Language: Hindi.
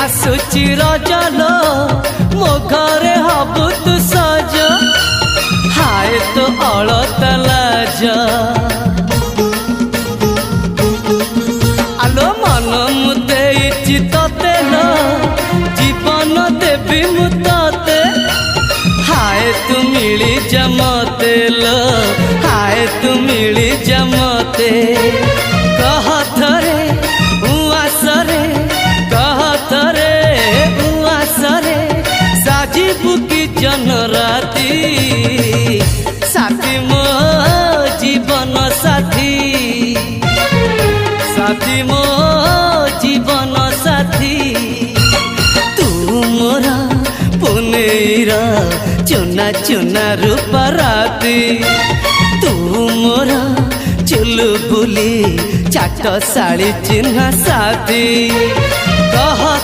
आसुची रजलो मो घरे हबु तू सज हाय तो अलत लाज आलो मन मुदे चितते लो जीवन देवी मुते हाय तू मिली जमते लो हाय तू मिली जमते कह थरे उआसरे कह थरे उआसरे साजिबु की जन राती साथी मो जीवन साथी साथी मो जीवन साथी तू मोरा पुनेरा चुना चुना रूपा राती तू मोरा चुलु बुली चाट साड़ी चिन्ह साथी कह